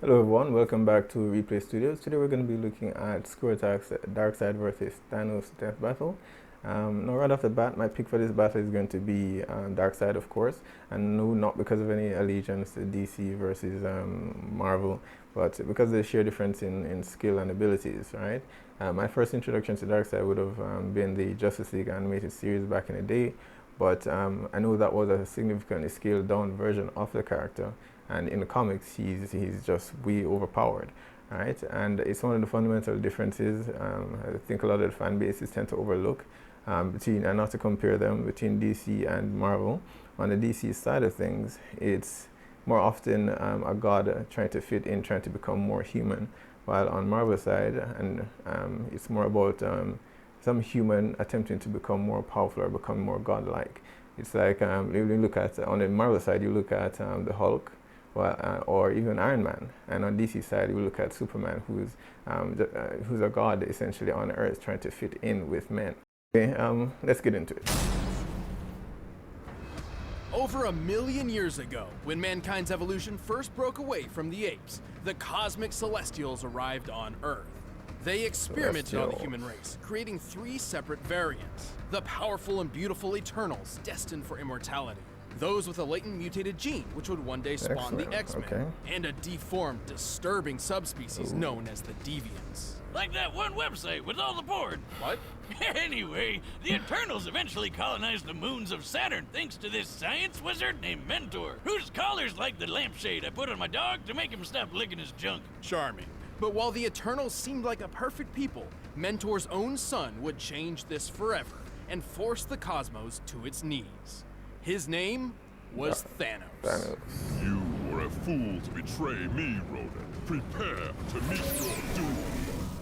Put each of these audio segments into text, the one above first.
Hello everyone, welcome back to Replay Studios. Today we're going to be looking at Square Attack's Darkseid versus Thanos death battle. Now right off the bat, my pick for this battle is going to be Darkseid, of course, and no, not because of any allegiance to DC versus Marvel, but because of the sheer difference in skill and abilities, right? My first introduction to Darkseid would have been the Justice League animated series back in the day, but I know that was a significantly scaled down version of the character. And in the comics, he's just way overpowered, right? And it's one of the fundamental differences I think a lot of the fan bases tend to overlook between, and not to compare them, between DC and Marvel. On the DC side of things, it's more often a god trying to fit in, trying to become more human, while on Marvel side, and it's more about some human attempting to become more powerful or become more godlike. It's like you look at, on the Marvel side, you look at the Hulk, or even Iron Man, and on DC side we look at Superman, who's a god essentially on Earth trying to fit in with men. Okay, let's get into it. Over 1 million years ago, when mankind's evolution first broke away from the apes, the cosmic Celestials arrived on Earth. They experimented on the human race, creating 3 separate variants: the powerful and beautiful Eternals, destined for immortality; those with a latent mutated gene, which would one day spawn the X-Men, okay, and a deformed, disturbing subspecies known as the Deviants. Like that one website with all the porn. What? Anyway, the Eternals eventually colonized the moons of Saturn thanks to this science wizard named Mentor, whose collar's like the lampshade I put on my dog to make him stop licking his junk. Charming. But while the Eternals seemed like a perfect people, Mentor's own son would change this forever and force the cosmos to its knees. His name was Thanos. You were a fool to betray me, Ronan. Prepare to meet your doom.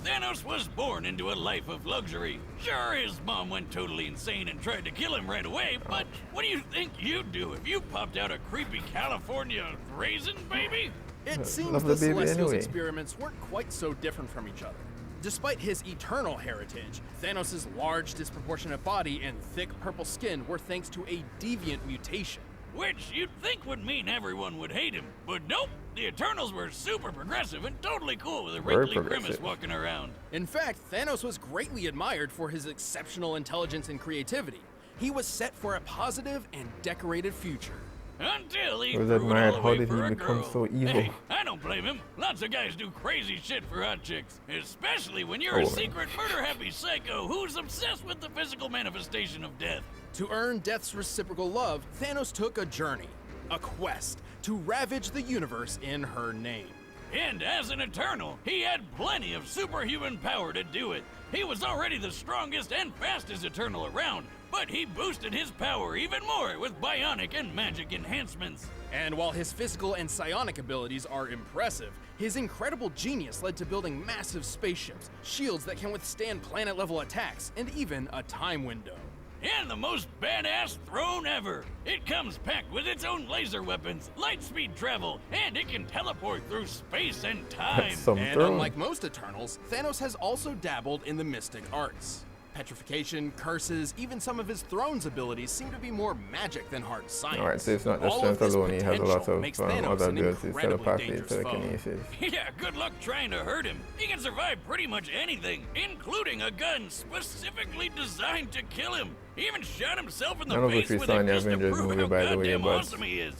Thanos was born into a life of luxury. Sure, his mom went totally insane and tried to kill him right away, but what do you think you'd do if you popped out a creepy California raisin baby? It seems the Celestials' experiments weren't quite so different from each other. Despite his eternal heritage, Thanos' large, disproportionate body and thick purple skin were thanks to a deviant mutation. Which you'd think would mean everyone would hate him, but nope! The Eternals were super progressive and totally cool with a wrinkly grimace walking around. In fact, Thanos was greatly admired for his exceptional intelligence and creativity. He was set for a positive and decorated future. Until he was threw admired. it all How away did for he a become girl. so evil? Hey, I don't blame him. Lots of guys do crazy shit for hot chicks, especially when you're a secret murder-happy psycho who's obsessed with the physical manifestation of death. To earn Death's reciprocal love, Thanos took a journey, a quest, to ravage the universe in her name. And as an Eternal, he had plenty of superhuman power to do it. He was already the strongest and fastest Eternal around, but he boosted his power even more with bionic and magic enhancements. And while his physical and psionic abilities are impressive, his incredible genius led to building massive spaceships, shields that can withstand planet-level attacks, and even a time window. And the most badass throne ever! It comes packed with its own laser weapons, light speed travel, and it can teleport through space and time. And unlike most Eternals, Thanos has also dabbled in the mystic arts. Petrification, curses, even some of his throne's abilities seem to be more magic than hard science. Alright, so it's not just strength alone, he has a lot of other abilities, telepathy, telekinesis. Yeah, good luck trying to hurt him. He can survive pretty much anything, including a gun specifically designed to kill him. He even shot himself in the face with it just to prove how goddamn awesome he is.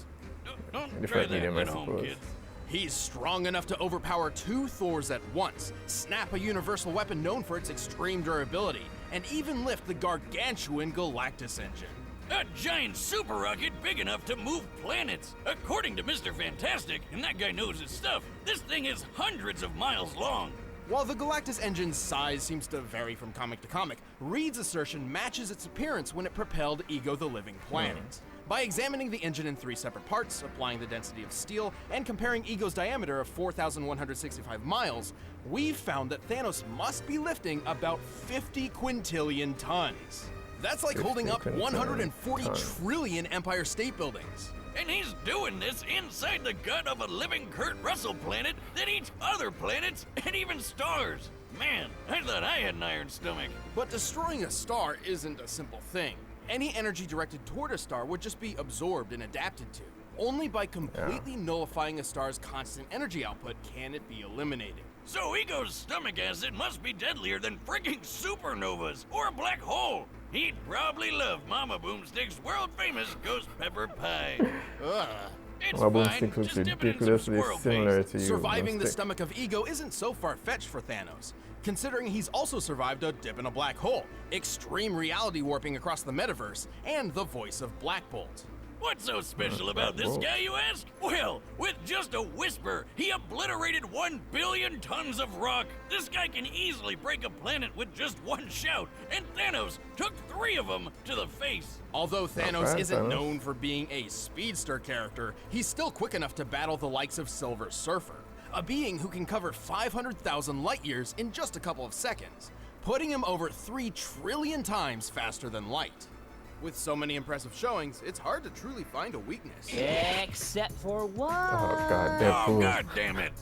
Don't try that at home, kids. He's strong enough to overpower 2 Thors at once, snap a universal weapon known for its extreme durability, and even lift the gargantuan Galactus engine. A giant super rocket big enough to move planets. According to Mr. Fantastic, and that guy knows his stuff, this thing is hundreds of miles long. While the Galactus engine's size seems to vary from comic to comic, Reed's assertion matches its appearance when it propelled Ego the Living Planet. By examining the engine in 3 separate parts, applying the density of steel, and comparing Ego's diameter of 4,165 miles, we've found that Thanos must be lifting about 50 quintillion tons. That's like holding up 140 trillion Empire State Buildings. And he's doing this inside the gut of a living Kurt Russell planet that eats other planets and even stars. Man, I thought I had an iron stomach. But destroying a star isn't a simple thing. Any energy directed toward a star would just be absorbed and adapted to. Only by completely nullifying a star's constant energy output can it be eliminated. So Ego's stomach acid must be deadlier than frigging supernovas or a black hole. He'd probably love Mama Boomstick's world-famous ghost pepper pie. Ugh. It's Mama fine, Boomstick looks just dip it in some ridiculously squirrel similar paste. to you. Surviving the Boomstick. stomach of Ego isn't so far-fetched for Thanos, considering he's also survived a dip in a black hole, extreme reality warping across the metaverse, and the voice of Black Bolt. What's so special about this guy, you ask? Well, with just a whisper, he obliterated 1 billion tons of rock. This guy can easily break a planet with just one shout, and Thanos took 3 of them to the face. Although Thanos bad, isn't Thanos. known for being a speedster character, he's still quick enough to battle the likes of Silver Surfer, a being who can cover 500,000 light years in just a couple of seconds, putting him over 3 trillion times faster than light. With so many impressive showings, it's hard to truly find a weakness. Except for one. Oh god, Oh, Deadpool. God damn it.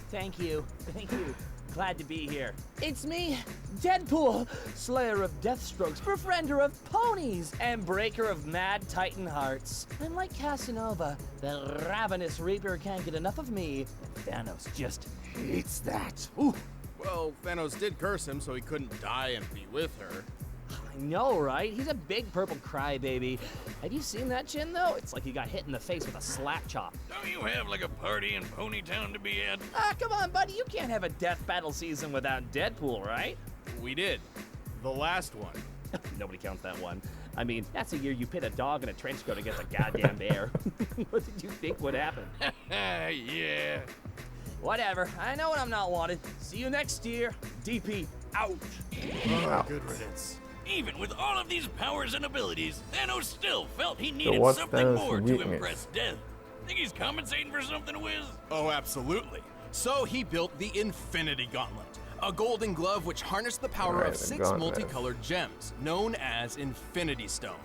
Thank you. Thank you. Glad to be here. It's me, Deadpool, slayer of deathstrokes, befriender of ponies, and breaker of mad titan hearts. And like Casanova, the ravenous reaper can't get enough of me. Thanos just hates that. Ooh. Well, Thanos did curse him so he couldn't die and be with her. I know, right? He's a big purple crybaby. Have you seen that chin, though? It's like he got hit in the face with a slap chop. Don't you have like a party in Ponytown to be at? Ah, come on, buddy. You can't have a death battle season without Deadpool, right? We did. The last one. Nobody counts that one. I mean, that's the year you pit a dog in a trench coat against a goddamn bear. What did you think would happen? Yeah. Whatever. I know when I'm not wanted. See you next year. DP out. Oh, good riddance. Even with all of these powers and abilities, Thanos still felt he needed what's something Thanos' more to weakness? impress Death. Think he's compensating for something, Wiz? Oh, absolutely. So he built the Infinity Gauntlet, a golden glove which harnessed the power Right, of the 6 gauntlet. multicolored gems, known as Infinity Stones.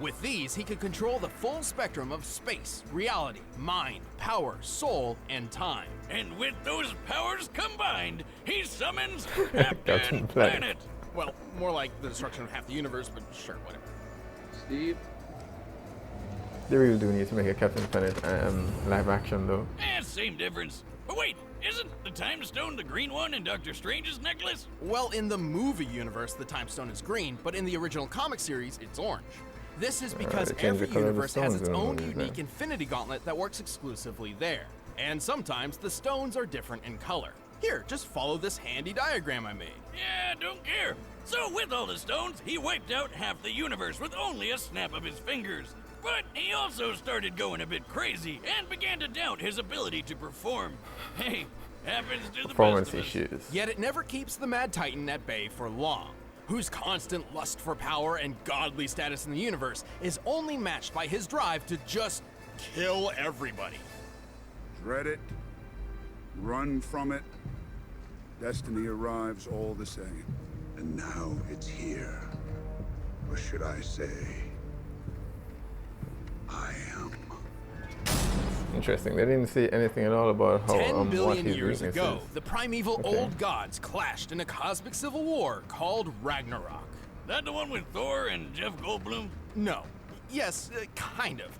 With these, he could control the full spectrum of space, reality, mind, power, soul, and time. And with those powers combined, he summons Captain Captain Planet. Planet. Well, more like the destruction of half the universe, but sure, whatever. Steve? They really do need to make a Captain Planet live action though. Same difference. But wait, isn't the Time Stone the green one in Doctor Strange's necklace? Well, in the movie universe, the Time Stone is green, but in the original comic series, it's orange. This is because they changed the every color of the universe has stones its in the own movies, unique yeah. Infinity Gauntlet that works exclusively there. And sometimes the stones are different in color. Here, just follow this handy diagram I made. Yeah, don't care. So with all the stones, he wiped out half the universe with only a snap of his fingers. But he also started going a bit crazy and began to doubt his ability to perform. Hey, happens to the Performance best of us. issues. Yet it never keeps the Mad Titan at bay for long, whose constant lust for power and godly status in the universe is only matched by his drive to just kill everybody. Dread it, run from it, destiny arrives all the same. And now it's here. Or should I say, I am. Interesting. They didn't say anything at all about how 10 what billion his years weakness ago, is. the primeval Okay. old gods clashed in a cosmic civil war called Ragnarok. That the one with Thor and Jeff Goldblum? No. Yes, kind of.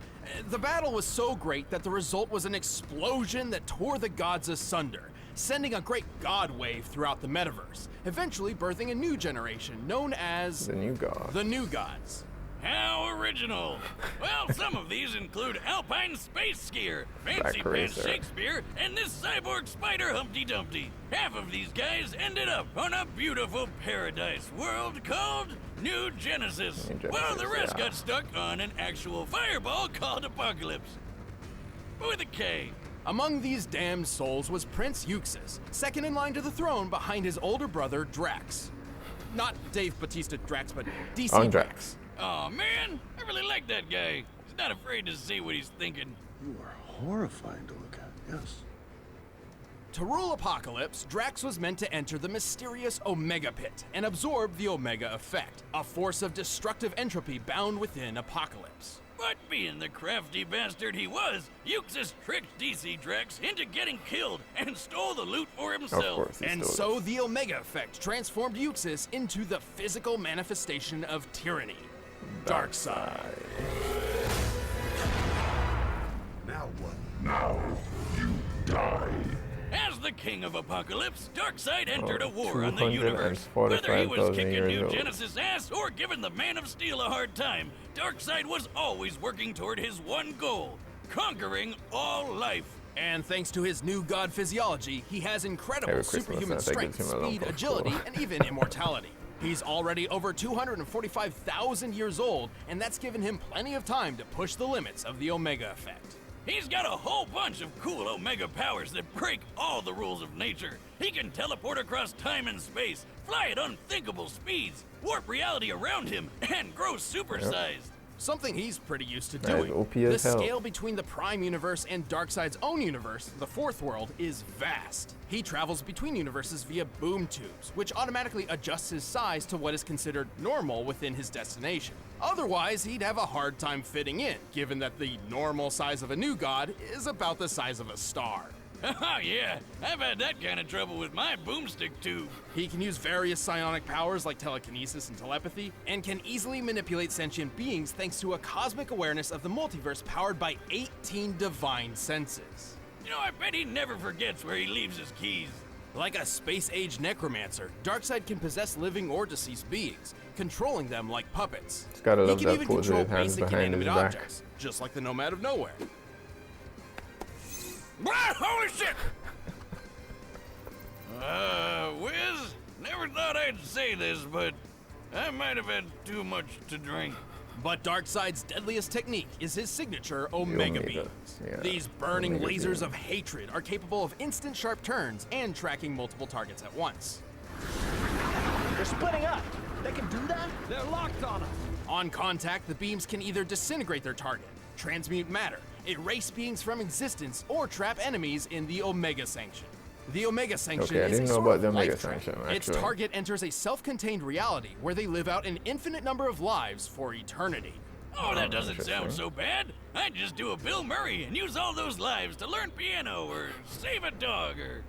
The battle was so great that the result was an explosion that tore the gods asunder, sending a great god wave throughout the metaverse, eventually birthing a new generation known as The new god. the New Gods. How original! Well, some of these include Alpine Space Skier, Fancy Black Pants Racer. Shakespeare, and this cyborg spider Humpty Dumpty. Half of these guys ended up on a beautiful paradise world called New Genesis, New while the Genesis, rest yeah. got stuck on an actual fireball called Apocalypse. With a K. Among these damned souls was Prince Euxis, second in line to the throne behind his older brother Drax. Not Dave Bautista Drax, but DC On Drax. Drax. Oh man, I really like that guy. He's not afraid to say what he's thinking. You are horrifying to look at, yes. To rule Apocalypse, Drax was meant to enter the mysterious Omega Pit and absorb the Omega Effect, a force of destructive entropy bound within Apocalypse. But being the crafty bastard he was, Euxis tricked DC Drax into getting killed and stole the loot for Of himself. course. he And stole so the Omega Effect transformed Euxis into the physical manifestation of tyranny, it. Darkseid. Now king of Apocalypse, Darkseid entered a war on the universe. Whether he was 245,000 kicking years New old. Genesis' ass or giving the Man of Steel a hard time, Darkseid was always working toward his one goal, conquering all life. And thanks to his new god physiology, he has incredible Merry Christmas, superhuman Santa. Gives strength, him a lump speed, of agility, coal. and even immortality. He's already over 245,000 years old, and that's given him plenty of time to push the limits of the Omega effect. He's got a whole bunch of cool Omega powers that break all the rules of nature. He can teleport across time and space, fly at unthinkable speeds, warp reality around him, and grow supersized. Something he's pretty used to That is doing. OP The as hell. scale between the Prime Universe and Darkseid's own universe, the Fourth World, is vast. He travels between universes via boom tubes, which automatically adjusts his size to what is considered normal within his destination. Otherwise, he'd have a hard time fitting in, given that the normal size of a new god is about the size of a star. Oh yeah, I've had that kind of trouble with my boomstick tube. He can use various psionic powers like telekinesis and telepathy, and can easily manipulate sentient beings thanks to a cosmic awareness of the multiverse powered by 18 divine senses. You know, I bet he never forgets where he leaves his keys. Like a space-age necromancer, Darkseid can possess living or deceased beings, controlling them like puppets. Just gotta He love can that even pose with control his hands basic behind his inanimate back. objects, just like the Nomad of Nowhere. Holy shit! Wiz, never thought I'd say this, but I might have had too much to drink. But Darkseid's deadliest technique is his signature Omega Omega, beams. yeah. These burning Omega lasers beams. of hatred are capable of instant sharp turns and tracking multiple targets at once. They're splitting up. They can do that? They're locked on us. On contact, the beams can either disintegrate their target, transmute matter, erase beings from existence, or trap enemies in the Omega Sanction. The Omega Sanction Okay, I is didn't a know sort about of the Omega life trap. Sanction, Its actually. target enters a self-contained reality where they live out an infinite number of lives for eternity. Oh, that doesn't interesting. sound so bad. I'd just do a Bill Murray and use all those lives to learn piano or save a dog or...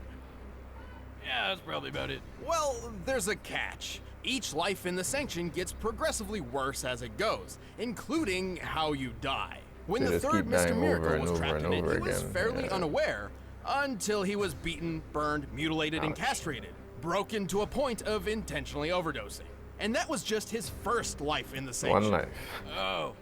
Yeah, that's probably about it. Well, there's a catch. Each life in the Sanction gets progressively worse as it goes, including how you die. When They the just third keep dying Mr. Miracle over and was over trapped and in it, over he was again, fairly yeah. unaware until he was beaten, burned, mutilated, and Ouch. castrated, broken to a point of intentionally overdosing. And that was just his first life in the Sanction. One life. Oh.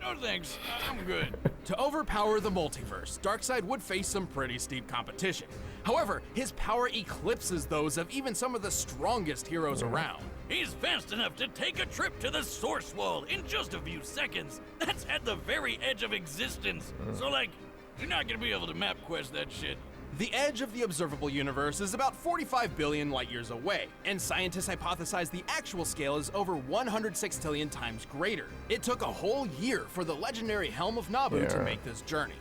No thanks. I'm good. To overpower the multiverse, Darkseid would face some pretty steep competition. However, his power eclipses those of even some of the strongest heroes around. He's fast enough to take a trip to the Source Wall in just a few seconds. That's at the very edge of existence. So, like, you're not gonna be able to map quest that shit. The edge of the observable universe is about 45 billion light years away, and scientists hypothesize the actual scale is over 100 sextillion times greater. It took a whole year for the legendary Helm of Nabu to Yeah. make this journey.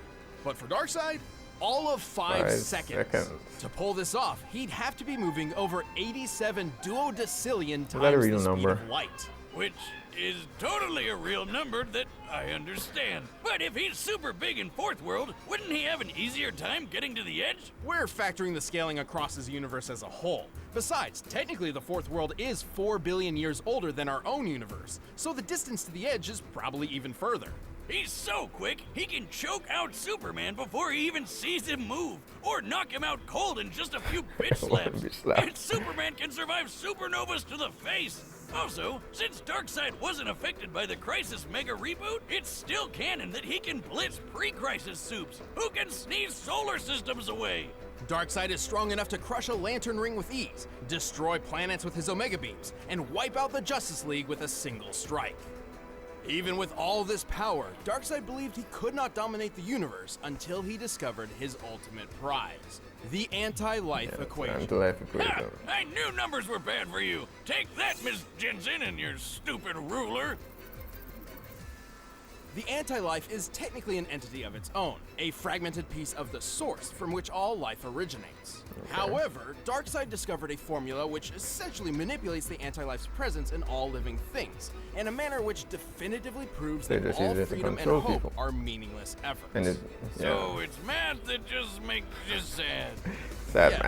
But for Darkseid, all of 5 5 seconds. seconds. To pull this off, he'd have to be moving over 87 duodecillion that a times real the speed number? of light. Which is totally a real number that I understand. But if he's super big in Fourth World, wouldn't he have an easier time getting to the edge? We're factoring the scaling across his universe as a whole. Besides, technically the Fourth World is 4 billion years older than our own universe, so the distance to the edge is probably even further. He's so quick, he can choke out Superman before he even sees him move, or knock him out cold in just a few bitch slaps. Bitch slap. And Superman can survive supernovas to the face. Also, since Darkseid wasn't affected by the Crisis Mega Reboot, it's still canon that he can blitz pre-Crisis soups, who can sneeze solar systems away. Darkseid is strong enough to crush a lantern ring with ease, destroy planets with his Omega beams, and wipe out the Justice League with a single strike. Even with all this power, Darkseid believed he could not dominate the universe until he discovered his ultimate prize, the anti-life equation. Anti-life Ha! equation. I knew numbers were bad for you. Take that, Miss Jensen, and your stupid ruler. The anti-life is technically an entity of its own, a fragmented piece of the source from which all life originates. However, Darkseid discovered a formula which essentially manipulates the anti-life's presence in all living things, in a manner which definitively proves They that just all use it to freedom and control hope people. are meaningless efforts. And it's, yeah, So it's math that just makes you sad. sad Yes,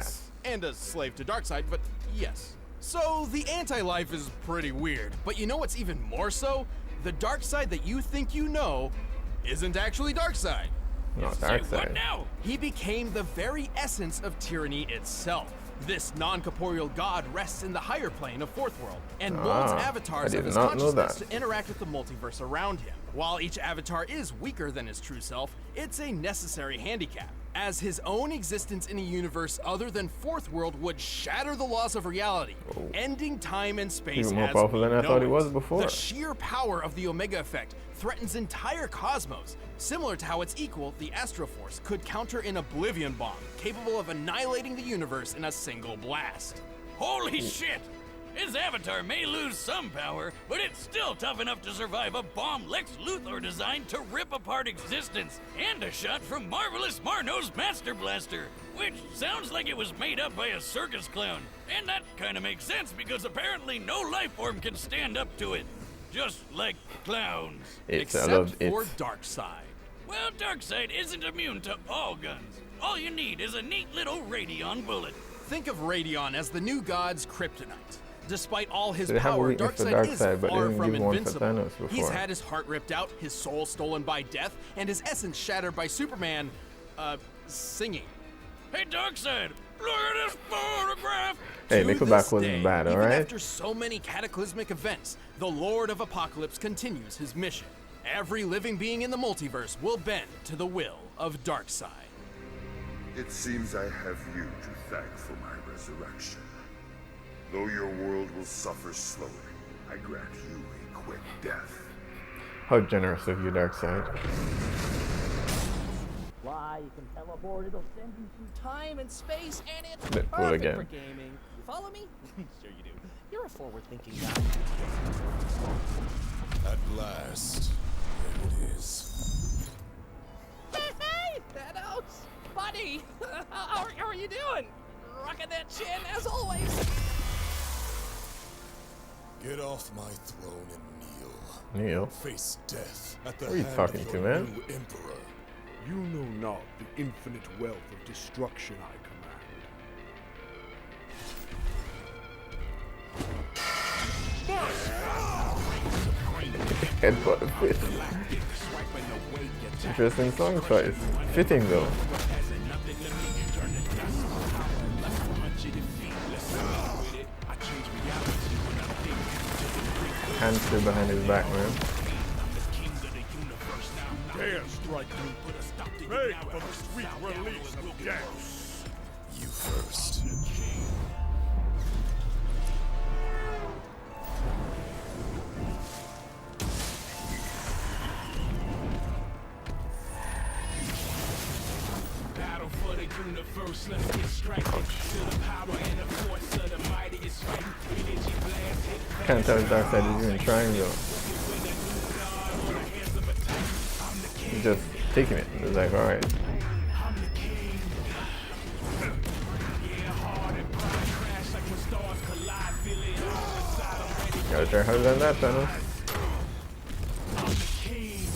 math. and a slave to Darkseid, but yes. So the anti-life is pretty weird, but you know what's even more so? The Darkseid that you think you know isn't actually Darkseid. No, Say what Darkseid. now? He became the very essence of tyranny itself. This non-corporeal god rests in the higher plane of Fourth World and molds avatars I of did his not know consciousness that. to interact with the multiverse around him. While each avatar is weaker than his true self, it's a necessary handicap, as his own existence in a universe other than Fourth World would shatter the laws of reality, ending time and space Even more as powerful we than I know thought he it. was before. The sheer power of the Omega Effect threatens entire cosmos, similar to how its equal, the Astroforce, could counter an Oblivion Bomb, capable of annihilating the universe in a single blast. Holy shit! His avatar may lose some power, but it's still tough enough to survive a bomb Lex Luthor designed to rip apart existence, and a shot from Marvelous Marno's Master Blaster, which sounds like it was made up by a circus clown. And that kind of makes sense because apparently no life form can stand up to it. Just like clowns. It's, I Except love for it. Darkseid. Well, Darkseid isn't immune to all guns. All you need is a neat little Radion bullet. Think of Radion as the new god's kryptonite. Despite all his They have a power, weakness for Darkseid is Darkseid, but they far didn't from give one for invincible. Thanos He's before. had his heart ripped out, his soul stolen by death, and his essence shattered by Superman, singing. Hey, Darkseid, look at this photograph! Hey, To Nickelback this wasn't day, bad, even alright? after so many cataclysmic events, the Lord of Apocalypse continues his mission. Every living being in the multiverse will bend to the will of Darkseid. It seems I have you to thank for my resurrection. Though your world will suffer slowly, I grant you a quick death. How generous of you, Darkseid. Fly, you can teleport, it'll send you through time and space, and it's Deadpool perfect again. for gaming. You follow me? Sure you do. You're a forward-thinking guy. At last, there it is. Hey, Thanos! Buddy! How are you doing? Rocking that chin, as always. Get off my throne and kneel. Neil. Face death at the Who are you hand talking of to, your man? new emperor. You know not the infinite wealth of destruction I Headbutt the fist. Interesting song choice. Fitting though. Hands still behind his back, man. Dare strike me. Beg for the sweet release of gas. You first. Battle for the universe, let's get striking. To the power and the force of the mightiest fight. Energy blast hit. Can't tell if Darkseid is even trying though. He's just taking it. He's like, alright. I'm the king. Yeah, hard and pride crash like when stars collide. Feel it all inside. I'm ready. Gotta try harder than that, Thanos. I'm the king.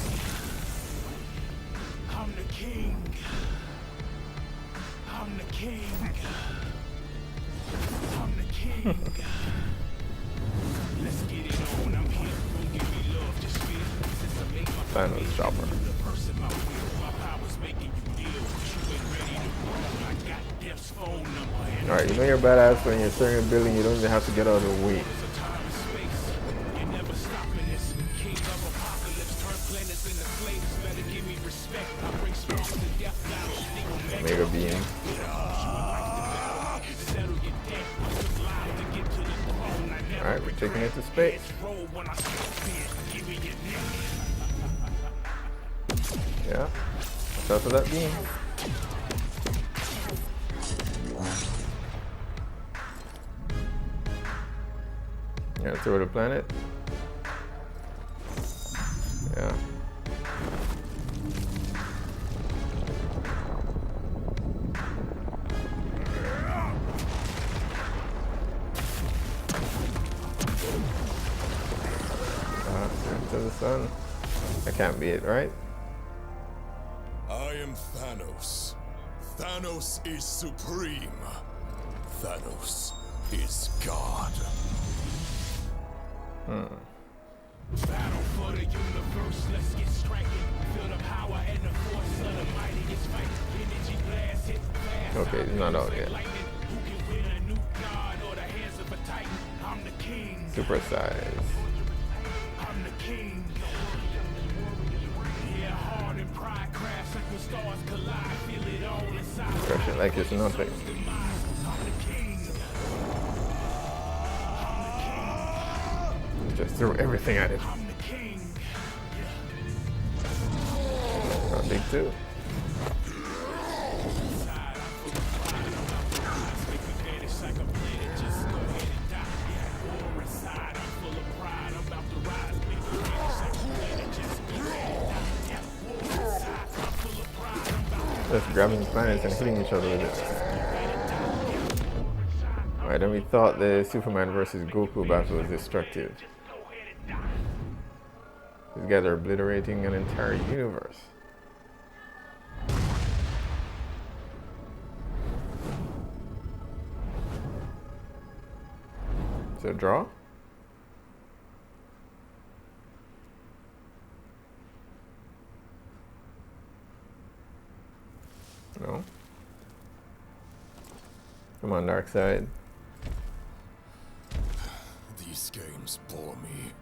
I'm the king. I'm the king. I'm the king. Let's get it on. I'm here. Don't give me love, just feel. Since I made my Thanos chopper. the person my will. My power's making you deal. You ain't ready to roll. I got Death's phone number. And Alright, you know you're badass when you're starting a building, you don't even have to get out of the way. there's a time and space. You're never stopping this. King of apocalypse. Turn planets into slaves. Better give me respect. I bring sparks to death battle. Mega beam. Settle your debt. Live to get to the throne. I never Alright, we're taking it to space. roll when I step in. Give me your neck. Yeah. Watch out for that beam. Yeah, throw the planet. Yeah. To the sun. That can't be it, right? I am Thanos. Thanos is supreme. Thanos is God. Battle for the universe, let's get striking. Feel the power and the force of the mighty Okay, he's not out yet. Super size. I'm the king. Yeah, hard and pride crash like when stars collide. Feel it all inside. Crush it like it's nothing. Just threw everything at it. Not big too. Just grabbing planets and hitting each other with it. Alright, then we thought the Superman versus Goku battle was destructive. These guys are obliterating an entire universe. Is it a draw? No. Come on, Darkseid. These games bore me,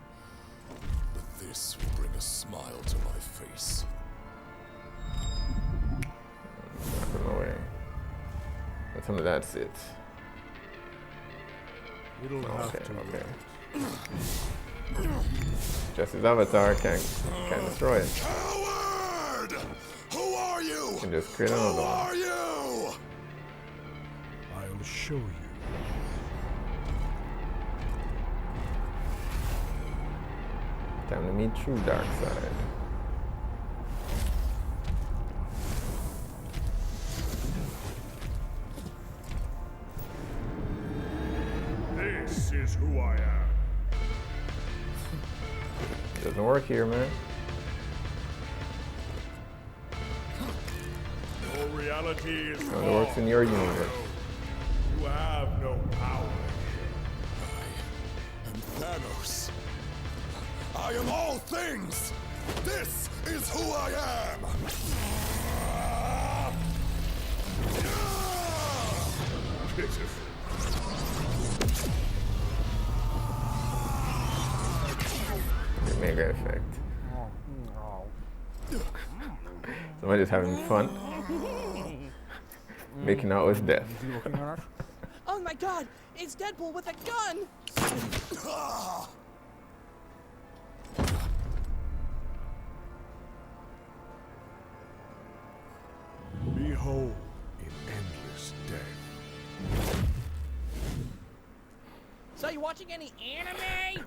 but this will bring a smile to my face. Knock him away. That's some of that's it. You don't have to. Okay. Just his avatar can't destroy it. Coward! Who are you? You can just create another one. Who are you? I'll show you. Time to meet true Darkseid. This is who I am. Doesn't work here, man. Your reality is It only works in your universe. You have no power. I am Thanos. I am all things. This is who I am. Pitiful. Mega effect. Somebody's having fun. Making out with death. Oh my god, it's Deadpool with a gun! Behold in endless death. So you watching any anime?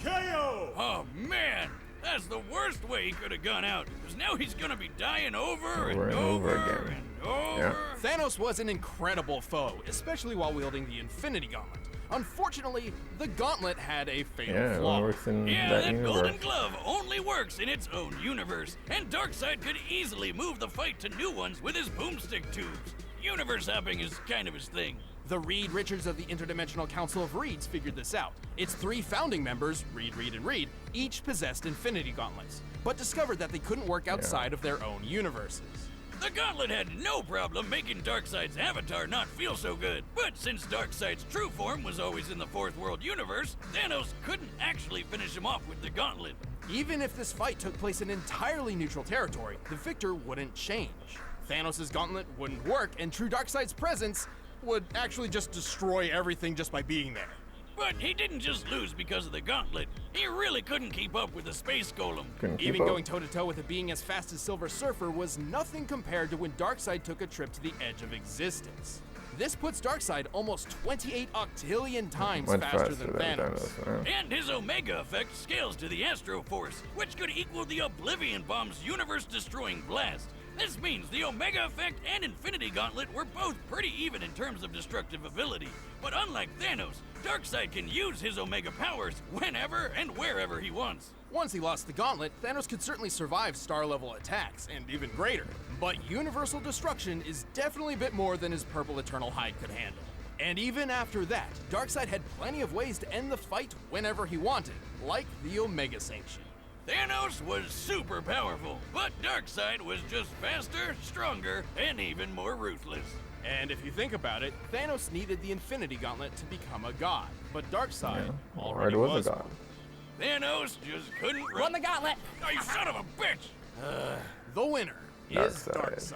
KO! Oh man, that's the worst way he could have gone out. Because now he's gonna be dying over and over again. and over. Yeah. Thanos was an incredible foe, especially while wielding the Infinity Gauntlet. Unfortunately, the Gauntlet had a fatal Yeah, it flaw. only works in Yeah, that that universe. golden glove only works in its own universe, and Darkseid could easily move the fight to new ones with his boomstick tubes. Universe hopping is kind of his thing. The Reed Richards of the Interdimensional Council of Reeds figured this out. Its 3 founding members, Reed, Reed, and Reed, each possessed Infinity Gauntlets, but discovered that they couldn't work outside of their own universes. The Gauntlet had no problem making Darkseid's avatar not feel so good. But since Darkseid's true form was always in the Fourth World universe, Thanos couldn't actually finish him off with the Gauntlet. Even if this fight took place in entirely neutral territory, the victor wouldn't change. Thanos' Gauntlet wouldn't work, and true Darkseid's presence would actually just destroy everything just by being there. But he didn't just lose because of the Gauntlet. He really couldn't keep up with the Space Golem. Couldn't keep Even up. going toe-to-toe with a being as fast as Silver Surfer was nothing compared to when Darkseid took a trip to the edge of existence. This puts Darkseid almost 28 octillion times Much faster than Thanos. Yeah. And his Omega effect scales to the Astro Force, which could equal the Oblivion Bomb's universe-destroying blast. This means the Omega effect and Infinity Gauntlet were both pretty even in terms of destructive ability. But unlike Thanos, Darkseid can use his Omega powers whenever and wherever he wants. Once he lost the Gauntlet, Thanos could certainly survive star-level attacks, and even greater. But universal destruction is definitely a bit more than his purple Eternal hide could handle. And even after that, Darkseid had plenty of ways to end the fight whenever he wanted, like the Omega Sanction. Thanos was super powerful, but Darkseid was just faster, stronger, and even more ruthless. And if you think about it, Thanos needed the Infinity Gauntlet to become a god, but Darkseid already was a god. Thanos just couldn't Run the gauntlet! Oh, you son of a bitch! The winner is Darkseid.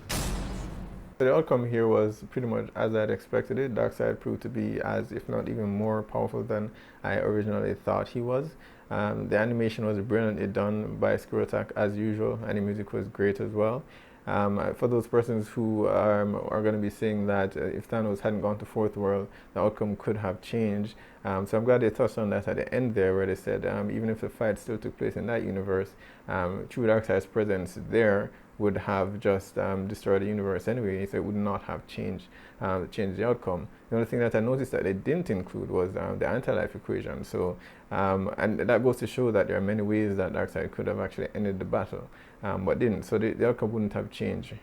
So the outcome here was pretty much as I'd expected it. Darkseid proved to be as, if not even more powerful than I originally thought he was. The animation was brilliantly done by Screw Attack as usual, and the music was great as well. For those persons who are going to be saying that if Thanos hadn't gone to Fourth World, the outcome could have changed. So I'm glad they touched on that at the end there, where they said even if the fight still took place in that universe, through Darkseid's presence there would have just destroyed the universe anyway, so it would not have changed the outcome. The only thing that I noticed that they didn't include was the anti-life equation. So, and that goes to show that there are many ways that Darkseid could have actually ended the battle, but didn't. So the outcome wouldn't have changed,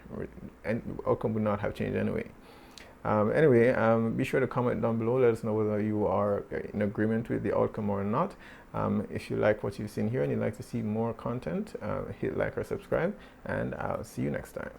and the outcome would not have changed anyway. Anyway, be sure to comment down below. Let us know whether you are in agreement with the outcome or not. If you like what you've seen here and you'd like to see more content, hit like or subscribe, and I'll see you next time.